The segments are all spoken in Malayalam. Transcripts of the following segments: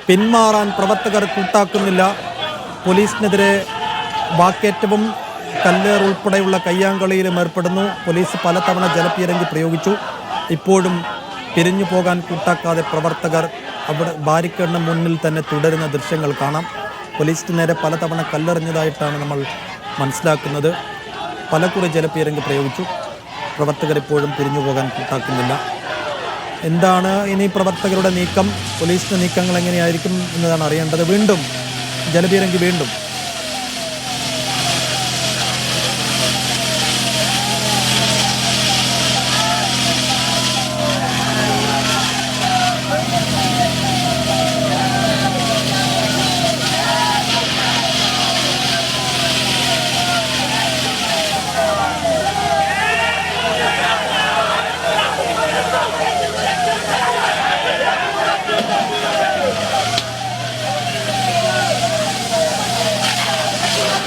പിന്മാറാൻ പ്രവർത്തകർ കൂട്ടാക്കുന്നില്ല. പോലീസിനെതിരെ വാക്കേറ്റവും കല്ലേർ ഉൾപ്പെടെയുള്ള കയ്യാങ്കളിയിലും ഏർപ്പെടുന്നു. പോലീസ് പലതവണ ജലപീരങ്കി പ്രയോഗിച്ചു. ഇപ്പോഴും പിരിഞ്ഞു പോകാൻ കൂട്ടാക്കാതെ പ്രവർത്തകർ അവിടെ ബാരിക്കേഡിന് മുന്നിൽ തന്നെ തുടരുന്ന ദൃശ്യങ്ങൾ കാണാം. പോലീസിന് നേരെ പലതവണ കല്ലെറിഞ്ഞതായിട്ടാണ് നമ്മൾ മനസ്സിലാക്കുന്നത്. പലകുറി ജലപീരങ്കി പ്രയോഗിച്ചു. പ്രവർത്തകർ ഇപ്പോഴും പിരിഞ്ഞു പോകാൻ കൂട്ടാക്കുന്നില്ല. എന്താണ് ഇനി പ്രവർത്തകരുടെ നീക്കം? പോലീസിൻ്റെ നീക്കങ്ങൾ എങ്ങനെയായിരിക്കും എന്നതാണ് അറിയേണ്ടത്. വീണ്ടും ജലപീരങ്കി വീണ്ടും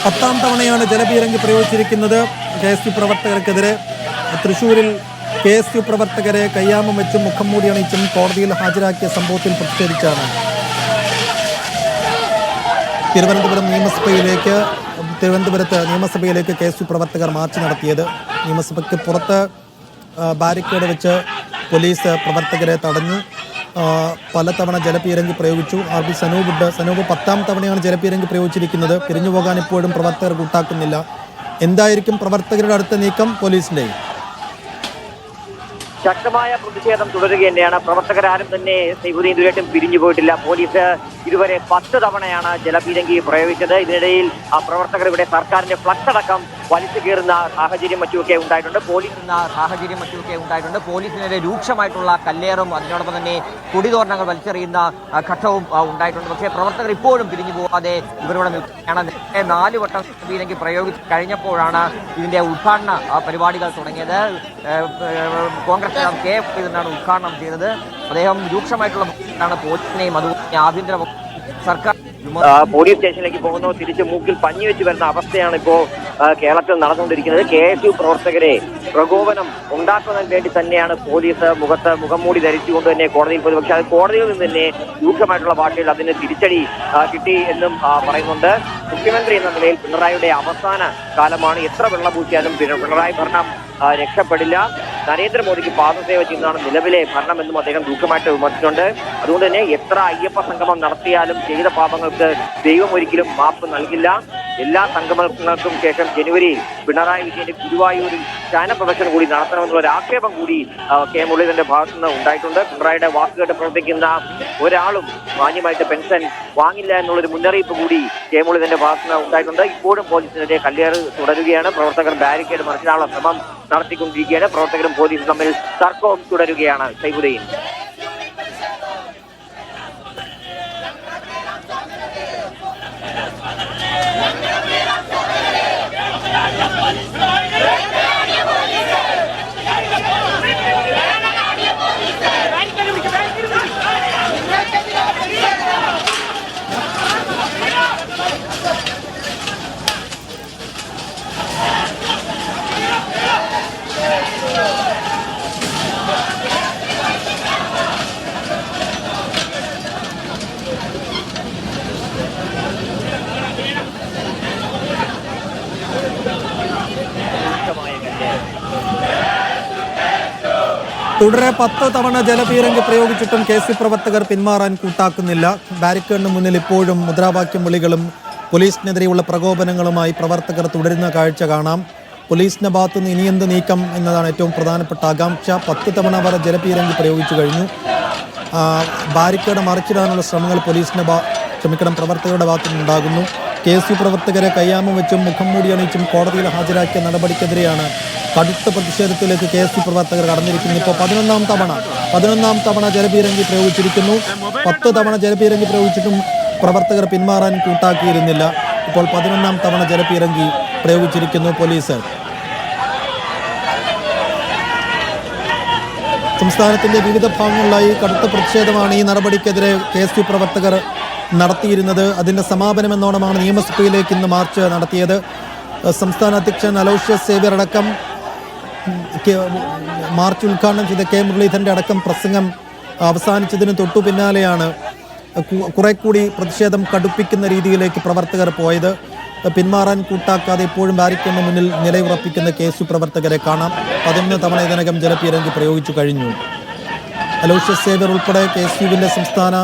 പത്താം തവണയാണ് ജലപീരങ്കി പ്രയോഗിച്ചിരിക്കുന്നത് KSU പ്രവർത്തകർക്കെതിരെ. തൃശ്ശൂരിൽ KSU പ്രവർത്തകരെ കയ്യാമം വെച്ചും മുഖം മൂടി അണിയിച്ചും കോടതിയിൽ ഹാജരാക്കിയ സംഭവത്തിൽ പ്രതിഷേധിച്ചാണ് തിരുവനന്തപുരത്ത് നിയമസഭയിലേക്ക് KSU പ്രവർത്തകർ മാർച്ച് നടത്തിയത്. നിയമസഭയ്ക്ക് പുറത്ത് ബാരിക്കേഡ് വെച്ച് പോലീസ് പ്രവർത്തകരെ തടഞ്ഞു. പലതവണ ജലപീരങ്കി പ്രയോഗിച്ചു. RB സനൂപ് 10ാം തവണയാണ് ജലപീരങ്കി പ്രയോഗിച്ചിരിക്കുന്നത്. പിരിഞ്ഞു പോകാൻ ഇപ്പോഴും പ്രവർത്തകർ കൂട്ടാക്കുന്നില്ല. എന്തായിരിക്കും പ്രവർത്തകരുടെ അടുത്ത നീക്കം? പോലീസിന്റെ ശക്തമായ പ്രതിഷേധം തുടരുക തന്നെയാണ്. പ്രവർത്തകരാരും തന്നെ ഇതുവരെയായിട്ടും പിരിഞ്ഞു പോയിട്ടില്ല. പോലീസ് ഇതുവരെ 10 തവണയാണ് ജലപീരങ്കി പ്രയോഗിച്ചത്. ഇതിനിടയിൽ പ്രവർത്തകർ ഇവിടെ സർക്കാരിന്റെ ഫ്ലക്സ് അടക്കം വലിച്ചു കയറുന്ന സാഹചര്യം മറ്റുമൊക്കെ ഉണ്ടായിട്ടുണ്ട്. പോലീസിനെതിരെ രൂക്ഷമായിട്ടുള്ള കല്ലേറും അതിനോടൊപ്പം തന്നെ കൊടിതോരണങ്ങൾ വലിച്ചെറിയുന്ന ഘട്ടവും ഉണ്ടായിട്ടുണ്ട്. പക്ഷേ പ്രവർത്തകർ ഇപ്പോഴും പിരിഞ്ഞു പോകാതെ ഇവരോട് നിൽക്കുകയാണ്. 4 വട്ടം ജലപീരങ്കി പ്രയോഗിച്ച് കഴിഞ്ഞപ്പോഴാണ് ഇതിന്റെ ഉദ്ഘാടന പരിപാടികൾ തുടങ്ങിയത്. കോൺഗ്രസ് KF ഇതിനാണ് ഉദ്ഘാടനം ചെയ്തത്. അദ്ദേഹം രൂക്ഷമായിട്ടുള്ള പോലീസിനെയും അതുപോലെ ആഭ്യന്തര സർക്കാർ പോലീസ് സ്റ്റേഷനിലേക്ക് പോകുന്നു. തിരിച്ച് മൂക്കിൽ പഞ്ഞി വെച്ച് വരുന്ന അവസ്ഥയാണ് ഇപ്പോൾ കേരളത്തിൽ നടന്നുകൊണ്ടിരിക്കുന്നത്. KSU പ്രവർത്തകരെ പ്രകോപനം ഉണ്ടാക്കുന്നതിന് വേണ്ടി തന്നെയാണ് പോലീസ് മുഖംമൂടി ധരിച്ചുകൊണ്ട് തന്നെ കോടതിയിൽ പോയത്. പക്ഷേ അത് കോടതിയിൽ നിന്ന് തന്നെ രൂക്ഷമായിട്ടുള്ള ഭാഷയിൽ അതിന് തിരിച്ചടി കിട്ടി എന്നും പറയുന്നുണ്ട്. മുഖ്യമന്ത്രി എന്ന നിലയിൽ പിണറായിയുടെ അവസാന കാലമാണ്. എത്ര വെള്ളപൂശിയാലും പിണറായി ഭരണം രക്ഷപ്പെടില്ല. നരേന്ദ്രമോദിക്ക് പാദസേവ ചെയ്യുന്നതാണ് നിലവിലെ ഭരണം എന്നും അദ്ദേഹം രൂക്ഷമായിട്ട് വിമർശിച്ചിട്ടുണ്ട്. അതുകൊണ്ട് തന്നെ എത്ര അയ്യപ്പ സംഗമം നടത്തിയാലും ചെയ്ത പാപങ്ങൾക്ക് ദൈവം ഒരിക്കലും മാപ്പ് നൽകില്ല. എല്ലാ സംഗമങ്ങൾക്കും ശേഷം ജനുവരിയിൽ പിണറായി വിജയന്റെ ഗുരുവായൂരിൽ സ്ഥാനപ്രദർശനം കൂടി നടത്തണമെന്നുള്ള ഒരു ആക്ഷേപം കൂടി K മുരളീധരന്റെ ഭാഗത്തു നിന്ന് ഉണ്ടായിട്ടുണ്ട്. പിണറായിയുടെ വാക്കുകേട്ട് പ്രവർത്തിക്കുന്ന ഒരാളും മാന്യമായിട്ട് പെൻഷൻ വാങ്ങില്ല എന്നുള്ളൊരു മുന്നറിയിപ്പ് കൂടി K മുരളീധരന്റെ ഭാഗത്തു നിന്ന് ഉണ്ടായിട്ടുണ്ട്. ഇപ്പോഴും പോലീസിനെതിരെ കല്ലേറ് തുടരുകയാണ്. പ്രവർത്തകർ ബാരിക്കേഡ് മറിച്ചിടാനുള്ള ശ്രമം നടത്തിക്കൊണ്ടിരിക്കുകയാണ്. പ്രവർത്തകരും പോലീസും തമ്മിൽ തർക്കവും തുടരുകയാണ്. സൈബുദ്ദീൻ. തുടരെ 10 തവണ ജലപീരങ്കി പ്രയോഗിച്ചിട്ടും KSU പ്രവർത്തകർ പിന്മാറാൻ കൂട്ടാക്കുന്നില്ല. ബാരിക്കേഡിന് മുന്നിൽ ഇപ്പോഴും മുദ്രാവാക്യം വിളികളും പോലീസിനെതിരെയുള്ള പ്രകോപനങ്ങളുമായി പ്രവർത്തകർ തുടരുന്ന കാഴ്ച കാണാം. പോലീസിന്റെ ഭാഗത്തുനിന്ന് ഇനിയെന്ത് നീക്കം എന്നതാണ് ഏറ്റവും പ്രധാനപ്പെട്ട ആകാംക്ഷ. 10 തവണ വരെ ജലപീരങ്കി പ്രയോഗിച്ചു കഴിഞ്ഞു. ബാരിക്കേഡ് മറിച്ചിടാനുള്ള ശ്രമങ്ങൾ പ്രവർത്തകരുടെ ഭാഗത്തുനിന്നുണ്ടാകുന്നു. KSU പ്രവർത്തകരെ കയ്യാമം വെച്ചും മുഖം മൂടി അണിയിച്ചും കോടതിയിൽ ഹാജരാക്കിയ നടപടിക്കെതിരെയാണ് കടുത്ത പ്രതിഷേധത്തിലേക്ക് KSU പ്രവർത്തകർ കടന്നിരിക്കുന്നു. ഇപ്പോൾ 11ാം തവണ ജലപീരങ്കി പ്രയോഗിച്ചിരിക്കുന്നു. 10 തവണ ജലപീരങ്കി പ്രയോഗിച്ചിട്ടും പ്രവർത്തകർ പിന്മാറാൻ കൂട്ടാക്കിയിരുന്നില്ല. ഇപ്പോൾ 11ാം തവണ ജലപീരങ്കി പ്രയോഗിച്ചിരിക്കുന്നു പോലീസ്. സംസ്ഥാനത്തിന്റെ വിവിധ ഭാഗങ്ങളിലായി കടുത്ത പ്രതിഷേധമാണ് ഈ നടപടിക്കെതിരെ KSU പ്രവർത്തകർ നടത്തിയിരുന്നത്. അതിന്റെ സമാപനം എന്നോണമാണ് നിയമസഭയിലേക്ക് ഇന്ന് മാർച്ച് നടത്തിയത്. സംസ്ഥാന അധ്യക്ഷൻ അലോഷ്യസ് സേവ്യർ അടക്കം മാർച്ച് ഉദ്ഘാടനം ചെയ്ത K മുരളീധരന്റെ അടക്കം പ്രസംഗം അവസാനിച്ചതിന് തൊട്ടു പിന്നാലെയാണ് കുറെ കൂടി പ്രതിഷേധം കടുപ്പിക്കുന്ന രീതിയിലേക്ക് പ്രവർത്തകർ പോയത്. പിന്മാറാൻ കൂട്ടാക്കാതെ ഇപ്പോഴും ബാരിക്കേഡിന് മുന്നിൽ നിലയുറപ്പിക്കുന്ന KSU പ്രവർത്തകരെ കാണാം. 11 തവണ ഇതിനകം ജലപീരങ്കി പ്രയോഗിച്ചു കഴിഞ്ഞു. അലോഷ്യസ് സേവ്യർ ഉൾപ്പെടെ KSUവിൻ്റെ സംസ്ഥാന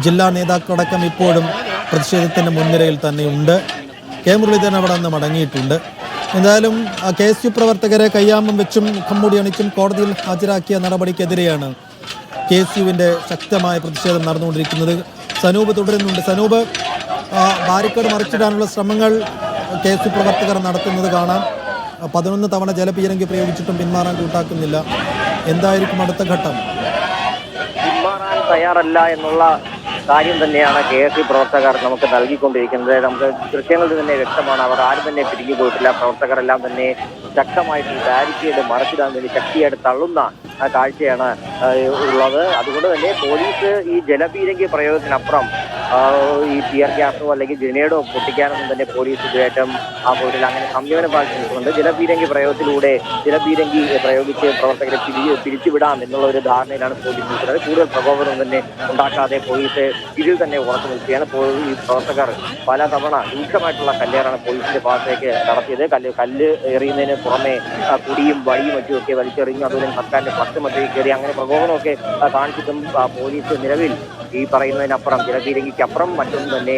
ജില്ലാ നേതാക്കളടക്കം ഇപ്പോഴും പ്രതിഷേധത്തിൻ്റെ മുൻനിരയിൽ തന്നെയുണ്ട്. കെ മുരളീധരൻ അവിടെ നിന്ന് മടങ്ങിയിട്ടുണ്ട്. എന്തായാലും KSU പ്രവർത്തകരെ കയ്യാമം വെച്ചും മുഖംമൂടി അണിച്ചും കോടതിയിൽ ഹാജരാക്കിയ നടപടിക്കെതിരെയാണ് KSUവിൻ്റെ ശക്തമായ പ്രതിഷേധം നടന്നുകൊണ്ടിരിക്കുന്നത്. സനൂപ് തുടരുന്നുണ്ട്. സനൂപ്, ബാരിക്കേഡ് മറിച്ചിടാനുള്ള ശ്രമങ്ങൾ KSU പ്രവർത്തകർ നടത്തുന്നത് കാണാം. 11 തവണ ജലപീരങ്കി പ്രയോഗിച്ചിട്ടും പിന്മാറാൻ കൂട്ടാക്കുന്നില്ല. എന്തായിരിക്കും അടുത്ത ഘട്ടം? പിന്മാറാൻ തയ്യാറല്ല എന്നുള്ള കാര്യം തന്നെയാണ് KSU പ്രവർത്തകർ നമുക്ക് നൽകിക്കൊണ്ടിരിക്കുന്നത്. നമുക്ക് ദൃശ്യങ്ങളിൽ തന്നെ വ്യക്തമാണ്. അവർ ആരും തന്നെ പിരിഞ്ഞു പോയിട്ടില്ല. പ്രവർത്തകരെല്ലാം തന്നെ ശക്തമായിട്ട് ബാരിക്കേഡ് മറച്ചിടാൻ വേണ്ടി ശക്തിയായിട്ട് തള്ളുന്ന കാഴ്ചയാണ് ഉള്ളത്. അതുകൊണ്ട് തന്നെ പോലീസ് ഈ ജലപീരങ്കി പ്രയോഗത്തിനപ്പുറം ഈ ടിയർ ഗ്യാസോ അല്ലെങ്കിൽ ഗ്രനേഡോ പൊട്ടിക്കാനൊന്നും തന്നെ പോലീസ് ഇതുവരെയായിട്ടും പോയിട്ടില്ല. അങ്ങനെ സംയമനം പാലിച്ചിട്ടുണ്ട്. ജലപീരങ്കി പ്രയോഗിച്ച് പ്രവർത്തകരെ പിരിച്ചുവിടാം എന്നുള്ള ഒരു ധാരണയിലാണ് പോലീസ് നിൽക്കുന്നത്. കൂടുതൽ പ്രകോപനം തന്നെ ഉണ്ടാക്കാതെ പോലീസ് ഇതിൽ തന്നെ ഉറച്ചു നിൽക്കുകയാണ്. ഈ പ്രവർത്തകർ പലതവണ രൂക്ഷമായിട്ടുള്ള കല്ലേറാണ് പോലീസിന്റെ ഭാഗത്തേക്ക് നടത്തിയത്. കല്ല് എറിയുന്നതിന് പുറമെ കുടിയും വടിയും മറ്റുമൊക്കെ വലിച്ചെറിഞ്ഞു. അതുപോലെ സർക്കാരിന്റെ പത്ത് മന്ത്രി കയറി അങ്ങനെ പ്രകോപനമൊക്കെ കാണിച്ചിട്ടും പോലീസ് നിലവിൽ ഈ പറയുന്നതിനപ്പുറം ജലപീരങ്കിക്കപ്പുറം മറ്റൊന്നും തന്നെ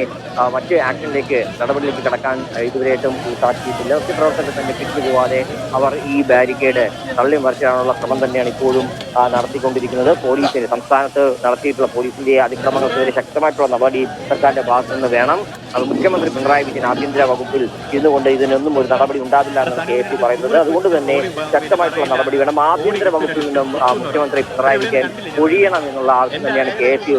മറ്റ് ആക്ഷനിലേക്ക് നടപടിയിലേക്ക് കടക്കാൻ ഇതുവരെയായിട്ടും കൂട്ടാക്കിയിട്ടില്ല. ഒറ്റ പ്രവർത്തകർ തന്നെ പിരിഞ്ഞു പോവാതെ അവർ ഈ ബാരിക്കേഡ് തള്ളി മറിച്ചിടാനുള്ള ശ്രമം തന്നെയാണ് ഇപ്പോഴും നടത്തിക്കൊണ്ടിരിക്കുന്നത്. പോലീസിന് സംസ്ഥാനത്ത് നടത്തിയിട്ടുള്ള പോലീസിന്റെ അതിക്രമങ്ങൾക്കെതിരെ ശക്തമായിട്ടുള്ള നടപടി സർക്കാരിന്റെ ഭാഗത്തു നിന്ന് വേണം. അത് മുഖ്യമന്ത്രി പിണറായി വിജയൻ ആഭ്യന്തര വകുപ്പിൽ ഇരുന്നുകൊണ്ട് ഇതിനൊന്നും ഒരു നടപടി ഉണ്ടാവില്ല എന്നാണ് KSU പറയുന്നത്. അതുകൊണ്ട് തന്നെ ശക്തമായിട്ടുള്ള നടപടി വേണം. ആഭ്യന്തര വകുപ്പിൽ നിന്നും മുഖ്യമന്ത്രി പിണറായി വിജയൻ ഒഴിയണം എന്നുള്ള ആവശ്യം തന്നെയാണ് KSU